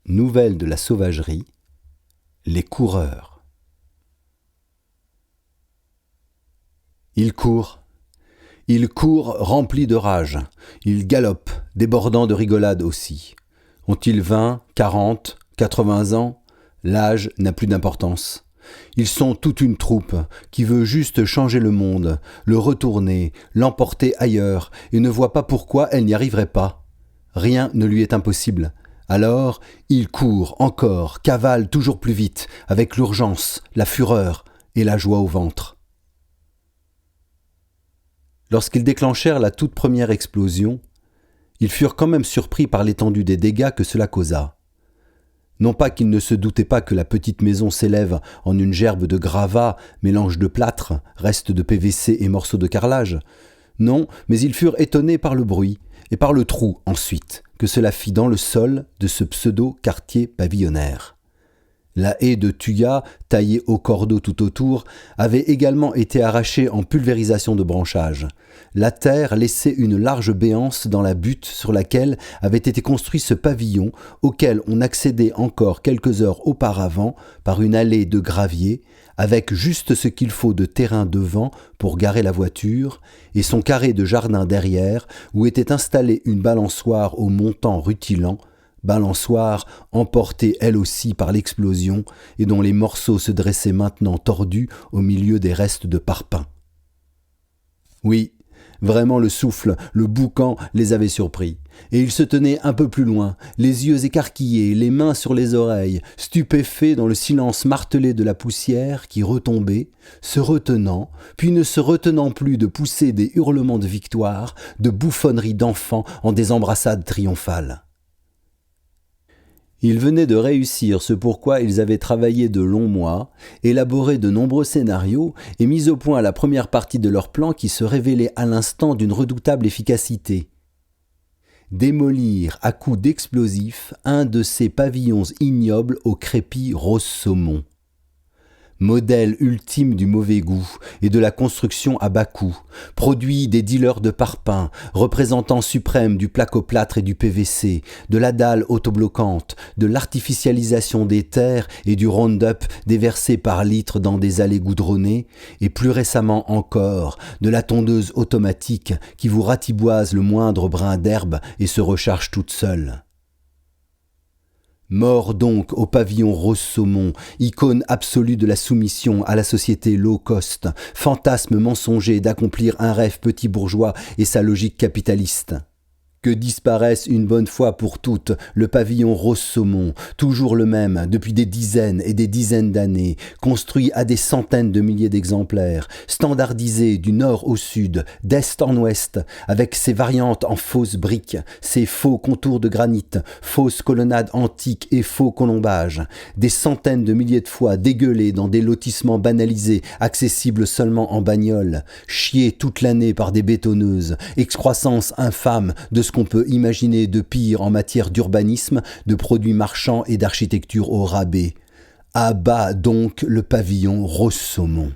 Nouvelles de la sauvagerie, les coureurs. Il court rempli de rage, il galope, débordant de rigolade aussi. Ont-ils 20, 40, 80 ans? L'âge n'a plus d'importance. Ils sont toute une troupe qui veut juste changer le monde, le retourner, l'emporter ailleurs, et ne voit pas pourquoi elle n'y arriverait pas. Rien ne lui est impossible. Alors, il court encore, cavale toujours plus vite, avec l'urgence, la fureur et la joie au ventre. Lorsqu'ils déclenchèrent la toute première explosion, ils furent quand même surpris par l'étendue des dégâts que cela causa. Non pas qu'ils ne se doutaient pas que la petite maison s'élève en une gerbe de gravats, mélange de plâtre, restes de PVC et morceaux de carrelage. Non, mais ils furent étonnés par le bruit, et par le trou, ensuite, que cela fit dans le sol de ce pseudo-quartier pavillonnaire. La haie de tuya, taillée au cordeau tout autour, avait également été arrachée en pulvérisation de branchage. La terre laissait une large béance dans la butte sur laquelle avait été construit ce pavillon, auquel on accédait encore quelques heures auparavant par une allée de gravier, avec juste ce qu'il faut de terrain devant pour garer la voiture, et son carré de jardin derrière, où était installée une balançoire au montant rutilant, balançoire emportée elle aussi par l'explosion et dont les morceaux se dressaient maintenant tordus au milieu des restes de parpaing. Oui, vraiment le souffle, le boucan les avait surpris, et ils se tenaient un peu plus loin, les yeux écarquillés, les mains sur les oreilles, stupéfaits dans le silence martelé de la poussière qui retombait, se retenant, puis ne se retenant plus de pousser des hurlements de victoire, de bouffonneries d'enfants en des embrassades triomphales. Ils venaient de réussir ce pourquoi ils avaient travaillé de longs mois, élaboré de nombreux scénarios et mis au point la première partie de leur plan qui se révélait à l'instant d'une redoutable efficacité. Démolir à coups d'explosifs un de ces pavillons ignobles au crépi rose saumon. Modèle ultime du mauvais goût et de la construction à bas coût, produit des dealers de parpaing, représentant suprême du placoplâtre et du PVC, de la dalle autobloquante, de l'artificialisation des terres et du Roundup déversé par litres dans des allées goudronnées, et plus récemment encore, de la tondeuse automatique qui vous ratiboise le moindre brin d'herbe et se recharge toute seule. Mort donc au pavillon rose saumon, icône absolue de la soumission à la société low cost, fantasme mensonger d'accomplir un rêve petit bourgeois et sa logique capitaliste. Que disparaisse une bonne fois pour toutes le pavillon rose saumon, toujours le même depuis des dizaines et des dizaines d'années, construit à des centaines de milliers d'exemplaires, standardisé du nord au sud, d'est en ouest, avec ses variantes en fausses briques, ses faux contours de granit, fausses colonnades antiques et faux colombages, des centaines de milliers de fois dégueulés dans des lotissements banalisés, accessibles seulement en bagnole, chiés toute l'année par des bétonneuses, excroissance infâme de ce qu'on peut imaginer de pire en matière d'urbanisme, de produits marchands et d'architecture au rabais. À bas donc le pavillon rose saumon.